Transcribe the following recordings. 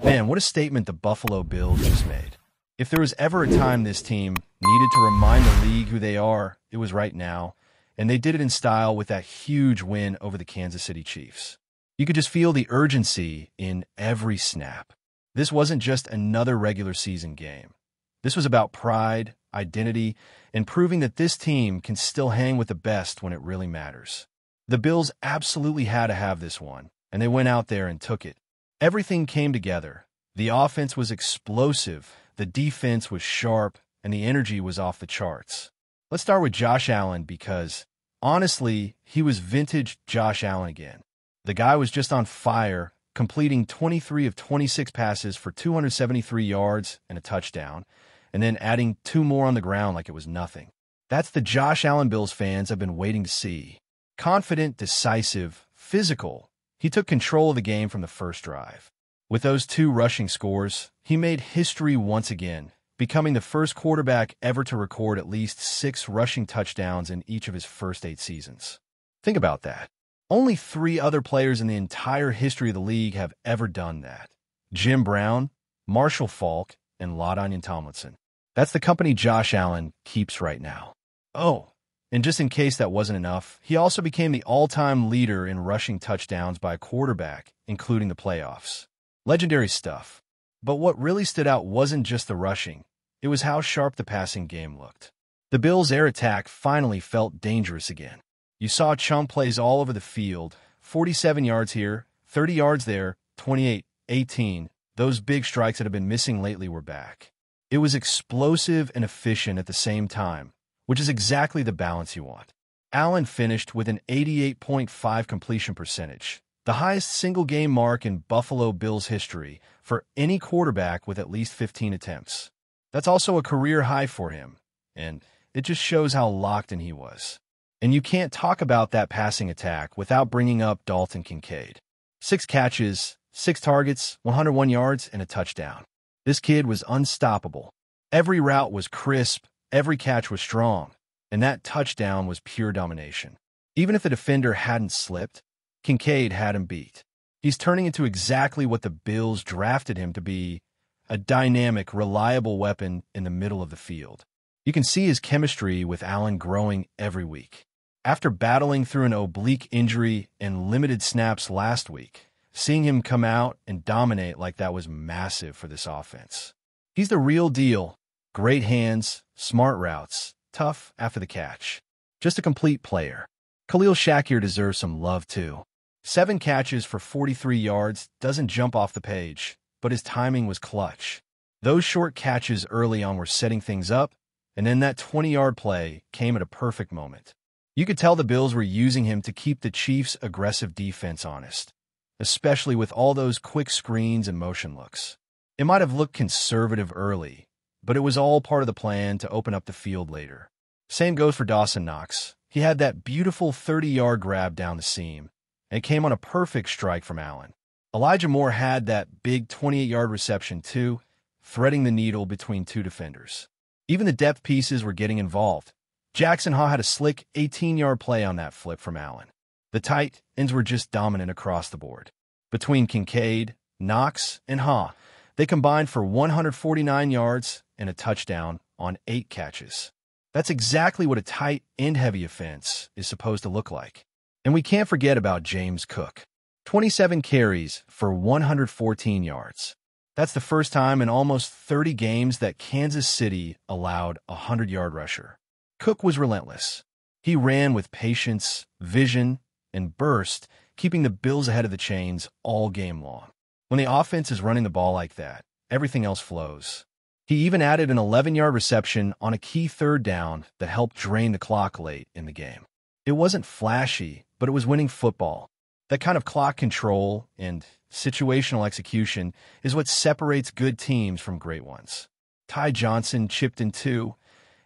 Man, what a statement the Buffalo Bills just made. If there was ever a time this team needed to remind the league who they are, it was right now. And they did it in style with that huge win over the Kansas City Chiefs. You could just feel the urgency in every snap. This wasn't just another regular season game. This was about pride, identity, and proving that this team can still hang with the best when it really matters. The Bills absolutely had to have this one, and they went out there and took it. Everything came together. The offense was explosive, the defense was sharp, and the energy was off the charts. Let's start with Josh Allen because, honestly, he was vintage Josh Allen again. The guy was just on fire, completing 23 of 26 passes for 273 yards and a touchdown, and then adding 2 more on the ground like it was nothing. That's the Josh Allen Bills fans have been waiting to see. Confident, decisive, physical. He took control of the game from the first drive. With those 2 rushing scores, he made history once again, becoming the first quarterback ever to record at least 6 rushing touchdowns in each of his first 8 seasons. Think about that. Only 3 other players in the entire history of the league have ever done that. Jim Brown, Marshall Faulk, and LaDainian Tomlinson. That's the company Josh Allen keeps right now. Oh, and just in case that wasn't enough, he also became the all-time leader in rushing touchdowns by a quarterback, including the playoffs. Legendary stuff. But what really stood out wasn't just the rushing. It was how sharp the passing game looked. The Bills' air attack finally felt dangerous again. You saw chunk plays all over the field, 47 yards here, 30 yards there, 28, 18. Those big strikes that have been missing lately were back. It was explosive and efficient at the same time, which is exactly the balance you want. Allen finished with an 88.5 completion percentage, the highest single-game mark in Buffalo Bills history for any quarterback with at least 15 attempts. That's also a career high for him, and it just shows how locked in he was. And you can't talk about that passing attack without bringing up Dalton Kincaid. 6 catches, 6 targets, 101 yards, and a touchdown. This kid was unstoppable. Every route was crisp, every catch was strong, and that touchdown was pure domination. Even if the defender hadn't slipped, Kincaid had him beat. He's turning into exactly what the Bills drafted him to be, a dynamic, reliable weapon in the middle of the field. You can see his chemistry with Allen growing every week. After battling through an oblique injury and limited snaps last week, seeing him come out and dominate like that was massive for this offense. He's the real deal. Great hands, smart routes, tough after the catch. Just a complete player. Khalil Shakir deserves some love too. 7 catches for 43 yards doesn't jump off the page, but his timing was clutch. Those short catches early on were setting things up, and then that 20-yard play came at a perfect moment. You could tell the Bills were using him to keep the Chiefs' aggressive defense honest, especially with all those quick screens and motion looks. It might have looked conservative early, but it was all part of the plan to open up the field later. Same goes for Dawson Knox. He had that beautiful 30-yard grab down the seam, and it came on a perfect strike from Allen. Elijah Moore had that big 28-yard reception too, threading the needle between 2 defenders. Even the depth pieces were getting involved. Jackson Ha had a slick 18-yard play on that flip from Allen. The tight ends were just dominant across the board. Between Kincaid, Knox, and Ha, they combined for 149 yards and a touchdown on 8 catches. That's exactly what a tight end-heavy offense is supposed to look like. And we can't forget about James Cook. 27 carries for 114 yards. That's the first time in almost 30 games that Kansas City allowed a 100-yard rusher. Cook was relentless. He ran with patience, vision, and burst, keeping the Bills ahead of the chains all game long. When the offense is running the ball like that, everything else flows. He even added an 11-yard reception on a key 3rd down that helped drain the clock late in the game. It wasn't flashy, but it was winning football. That kind of clock control and situational execution is what separates good teams from great ones. Ty Johnson chipped in too,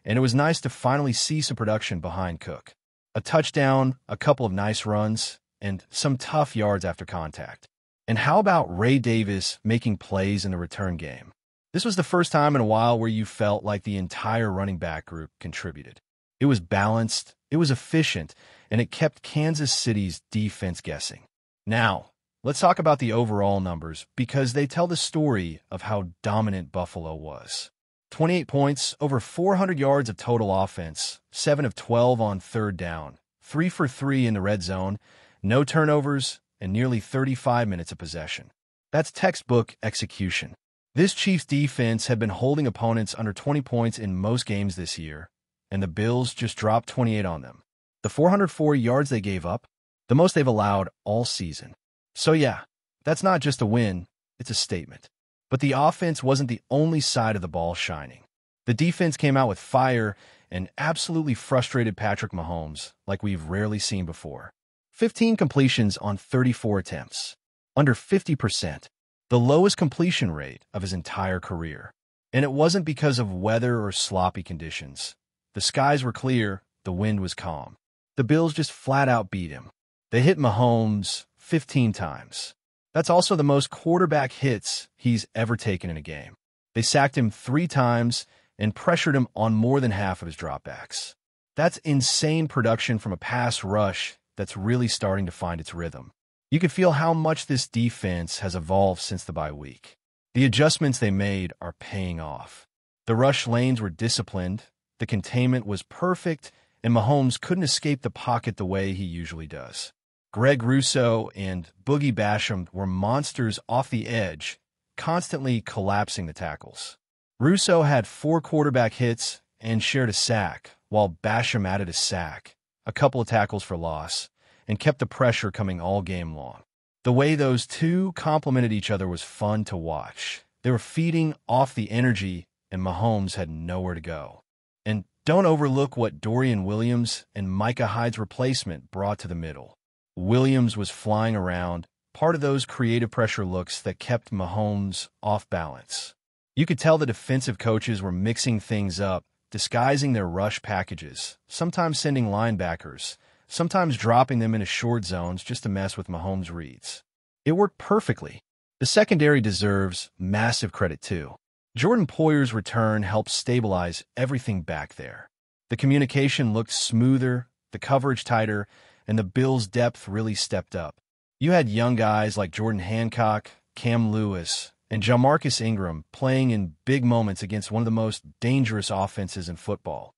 and it was nice to finally see some production behind Cook. A touchdown, a couple of nice runs, and some tough yards after contact. And how about Ray Davis making plays in the return game? This was the first time in a while where you felt like the entire running back group contributed. It was balanced, it was efficient, and it kept Kansas City's defense guessing. Now, let's talk about the overall numbers because they tell the story of how dominant Buffalo was. 28 points, over 400 yards of total offense, 7 of 12 on third down, 3 for 3 in the red zone, no turnovers, and nearly 35 minutes of possession. That's textbook execution. This Chiefs defense had been holding opponents under 20 points in most games this year, and the Bills just dropped 28 on them. The 404 yards they gave up, the most they've allowed all season. So yeah, that's not just a win, it's a statement. But the offense wasn't the only side of the ball shining. The defense came out with fire and absolutely frustrated Patrick Mahomes like we've rarely seen before. 15 completions on 34 attempts, under 50%, the lowest completion rate of his entire career. And it wasn't because of weather or sloppy conditions. The skies were clear, the wind was calm. The Bills just flat out beat him. They hit Mahomes 15 times. That's also the most quarterback hits he's ever taken in a game. They sacked him 3 times and pressured him on more than half of his dropbacks. That's insane production from a pass rush that's really starting to find its rhythm. You could feel how much this defense has evolved since the bye week. The adjustments they made are paying off. The rush lanes were disciplined, the containment was perfect, and Mahomes couldn't escape the pocket the way he usually does. Greg Rousseau and Boogie Basham were monsters off the edge, constantly collapsing the tackles. Rousseau had 4 quarterback hits and shared a sack, while Basham added a sack, a couple of tackles for loss, and kept the pressure coming all game long. The way those two complemented each other was fun to watch. They were feeding off the energy, and Mahomes had nowhere to go. And don't overlook what Dorian Williams and Micah Hyde's replacement brought to the middle. Williams was flying around, part of those creative pressure looks that kept Mahomes off balance. You could tell the defensive coaches were mixing things up, disguising their rush packages, sometimes sending linebackers, sometimes dropping them into short zones just to mess with Mahomes' reads. It worked perfectly. The secondary deserves massive credit too. Jordan Poyer's return helped stabilize everything back there. The communication looked smoother, the coverage tighter, and the Bills' depth really stepped up. You had young guys like Jordan Hancock, Cam Lewis, and Jamarcus Ingram playing in big moments against one of the most dangerous offenses in football,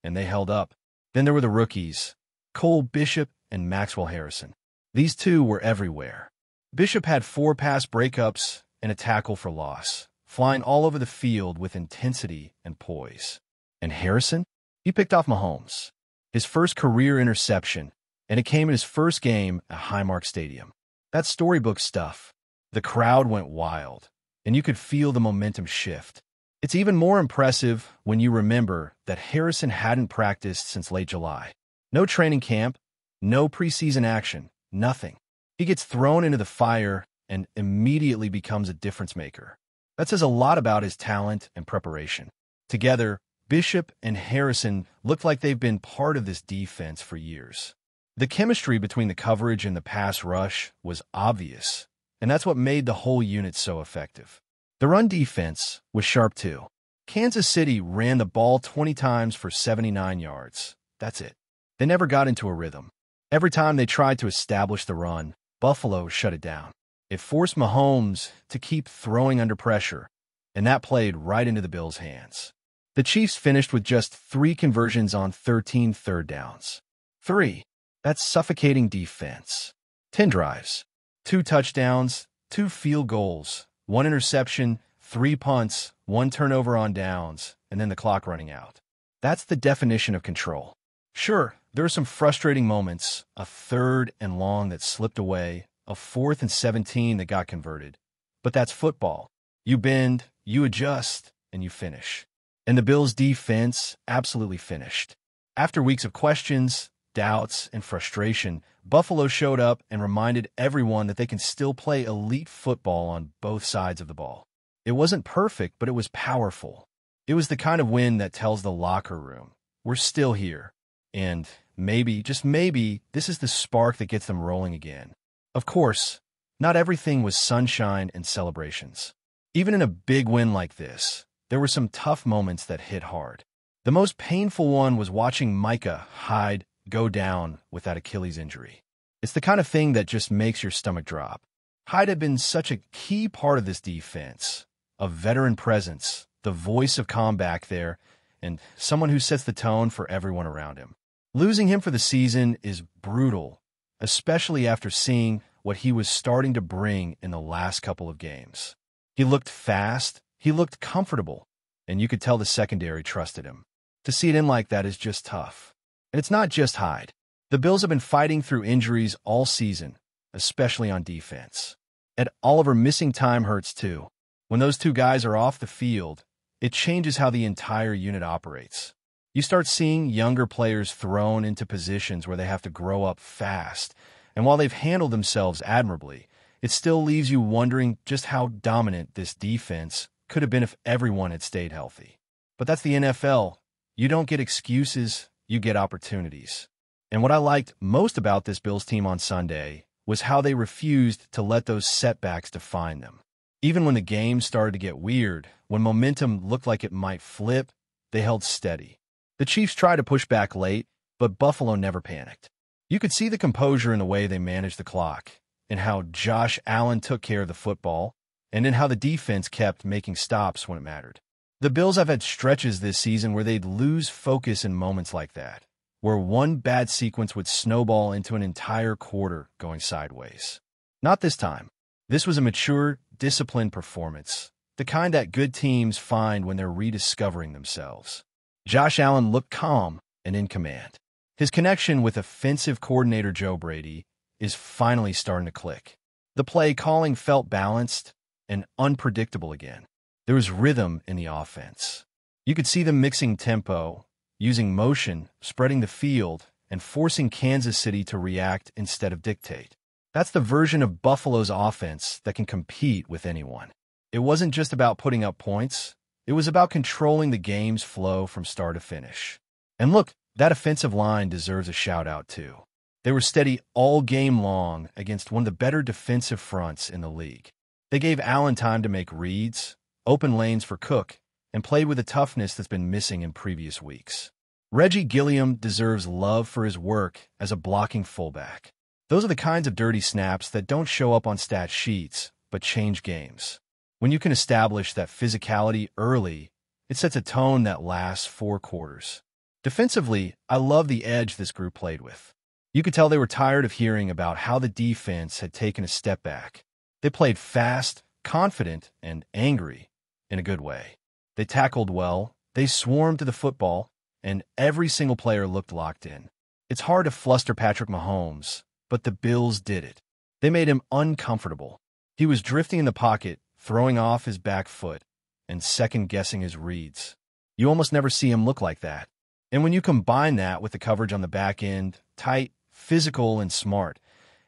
and they held up. Then there were the rookies, Cole Bishop and Maxwell Harrison. These two were everywhere. Bishop had 4 pass breakups and a tackle for loss, flying all over the field with intensity and poise. And Harrison? He picked off Mahomes. His first career interception, and it came in his first game at Highmark Stadium. That's storybook stuff. The crowd went wild, and you could feel the momentum shift. It's even more impressive when you remember that Harrison hadn't practiced since late July. No training camp, no preseason action, nothing. He gets thrown into the fire and immediately becomes a difference maker. That says a lot about his talent and preparation. Together, Bishop and Harrison look like they've been part of this defense for years. The chemistry between the coverage and the pass rush was obvious, and that's what made the whole unit so effective. The run defense was sharp too. Kansas City ran the ball 20 times for 79 yards. That's it. They never got into a rhythm. Every time they tried to establish the run, Buffalo shut it down. It forced Mahomes to keep throwing under pressure, and that played right into the Bills' hands. The Chiefs finished with just 3 conversions on 13 third downs. 3. That's suffocating defense. 10 drives, 2 touchdowns, 2 field goals, 1 interception, 3 punts, 1 turnover on downs, and then the clock running out. That's the definition of control. Sure, there were some frustrating moments, a 3rd and long that slipped away, a 4th and 17 that got converted. But that's football. You bend, you adjust, and you finish. And the Bills' defense absolutely finished. After weeks of questions, doubts, and frustration, Buffalo showed up and reminded everyone that they can still play elite football on both sides of the ball. It wasn't perfect, but it was powerful. It was the kind of win that tells the locker room, we're still here. And maybe, just maybe, this is the spark that gets them rolling again. Of course, not everything was sunshine and celebrations. Even in a big win like this, there were some tough moments that hit hard. The most painful one was watching Micah Hyde go down with that Achilles injury. It's the kind of thing that just makes your stomach drop. Hyde had been such a key part of this defense, a veteran presence, the voice of calm back there, and someone who sets the tone for everyone around him. Losing him for the season is brutal, especially after seeing what he was starting to bring in the last couple of games. He looked fast, he looked comfortable, and you could tell the secondary trusted him. To see it in like that is just tough. And it's not just Hyde. The Bills have been fighting through injuries all season, especially on defense. And Oliver missing time hurts too. When those two guys are off the field, it changes how the entire unit operates. You start seeing younger players thrown into positions where they have to grow up fast, and while they've handled themselves admirably, it still leaves you wondering just how dominant this defense could have been if everyone had stayed healthy. But that's the NFL. You don't get excuses, you get opportunities. And what I liked most about this Bills team on Sunday was how they refused to let those setbacks define them. Even when the game started to get weird, when momentum looked like it might flip, they held steady. The Chiefs tried to push back late, but Buffalo never panicked. You could see the composure in the way they managed the clock, in how Josh Allen took care of the football, and in how the defense kept making stops when it mattered. The Bills have had stretches this season where they'd lose focus in moments like that, where one bad sequence would snowball into an entire quarter going sideways. Not this time. This was a mature, disciplined performance, the kind that good teams find when they're rediscovering themselves. Josh Allen looked calm and in command. His connection with offensive coordinator Joe Brady is finally starting to click. The play calling felt balanced and unpredictable again. There was rhythm in the offense. You could see them mixing tempo, using motion, spreading the field, and forcing Kansas City to react instead of dictate. That's the version of Buffalo's offense that can compete with anyone. It wasn't just about putting up points. It was about controlling the game's flow from start to finish. And look, that offensive line deserves a shout-out too. They were steady all game long against one of the better defensive fronts in the league. They gave Allen time to make reads, open lanes for Cook, and played with a toughness that's been missing in previous weeks. Reggie Gilliam deserves love for his work as a blocking fullback. Those are the kinds of dirty snaps that don't show up on stat sheets, but change games. When you can establish that physicality early, it sets a tone that lasts 4 quarters. Defensively, I love the edge this group played with. You could tell they were tired of hearing about how the defense had taken a step back. They played fast, confident, and angry in a good way. They tackled well, they swarmed to the football, and every single player looked locked in. It's hard to fluster Patrick Mahomes, but the Bills did it. They made him uncomfortable. He was drifting in the pocket, throwing off his back foot, and second-guessing his reads. You almost never see him look like that. And when you combine that with the coverage on the back end, tight, physical, and smart,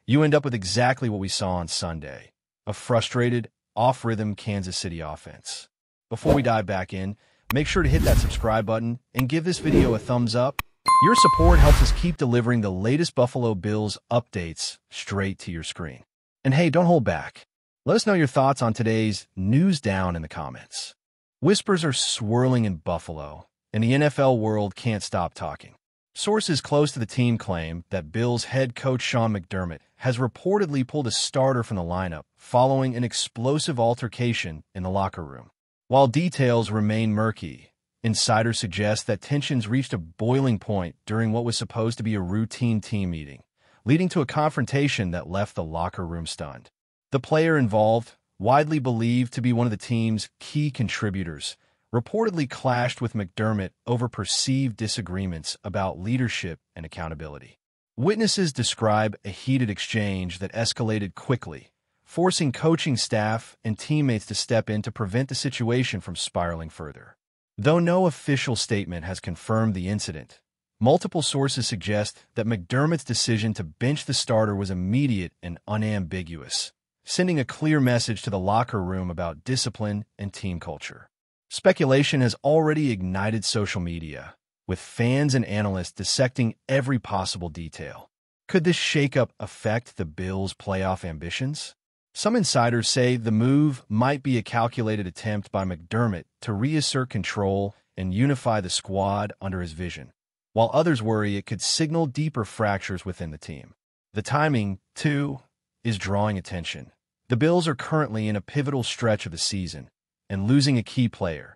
you end up with exactly what we saw on Sunday, a frustrated, off-rhythm Kansas City offense. Before we dive back in, make sure to hit that subscribe button and give this video a thumbs up. Your support helps us keep delivering the latest Buffalo Bills updates straight to your screen. And hey, don't hold back. Let us know your thoughts on today's news down in the comments. Whispers are swirling in Buffalo, and the NFL world can't stop talking. Sources close to the team claim that Bills head coach Sean McDermott has reportedly pulled a starter from the lineup following an explosive altercation in the locker room. While details remain murky, insiders suggest that tensions reached a boiling point during what was supposed to be a routine team meeting, leading to a confrontation that left the locker room stunned. The player involved, widely believed to be one of the team's key contributors, reportedly clashed with McDermott over perceived disagreements about leadership and accountability. Witnesses describe a heated exchange that escalated quickly, forcing coaching staff and teammates to step in to prevent the situation from spiraling further. Though no official statement has confirmed the incident, multiple sources suggest that McDermott's decision to bench the starter was immediate and unambiguous, sending a clear message to the locker room about discipline and team culture. Speculation has already ignited social media, with fans and analysts dissecting every possible detail. Could this shakeup affect the Bills' playoff ambitions? Some insiders say the move might be a calculated attempt by McDermott to reassert control and unify the squad under his vision, while others worry it could signal deeper fractures within the team. The timing, too, is drawing attention. The Bills are currently in a pivotal stretch of the season, and losing a key player,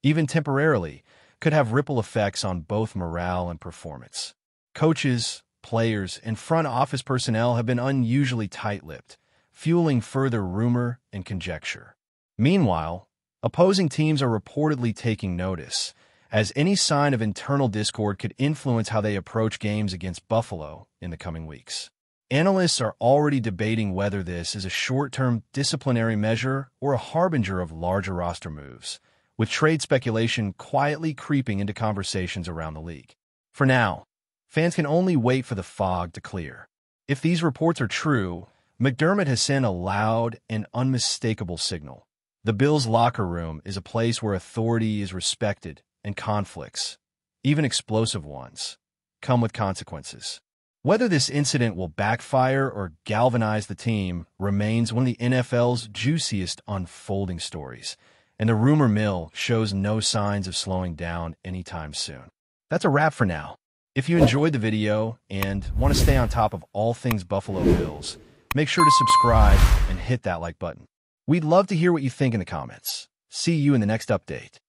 even temporarily, could have ripple effects on both morale and performance. Coaches, players, and front office personnel have been unusually tight-lipped, fueling further rumor and conjecture. Meanwhile, opposing teams are reportedly taking notice, as any sign of internal discord could influence how they approach games against Buffalo in the coming weeks. Analysts are already debating whether this is a short-term disciplinary measure or a harbinger of larger roster moves, with trade speculation quietly creeping into conversations around the league. For now, fans can only wait for the fog to clear. If these reports are true, McDermott has sent a loud and unmistakable signal. The Bills' locker room is a place where authority is respected and conflicts, even explosive ones, come with consequences. Whether this incident will backfire or galvanize the team remains one of the NFL's juiciest unfolding stories, and the rumor mill shows no signs of slowing down anytime soon. That's a wrap for now. If you enjoyed the video and want to stay on top of all things Buffalo Bills, make sure to subscribe and hit that like button. We'd love to hear what you think in the comments. See you in the next update.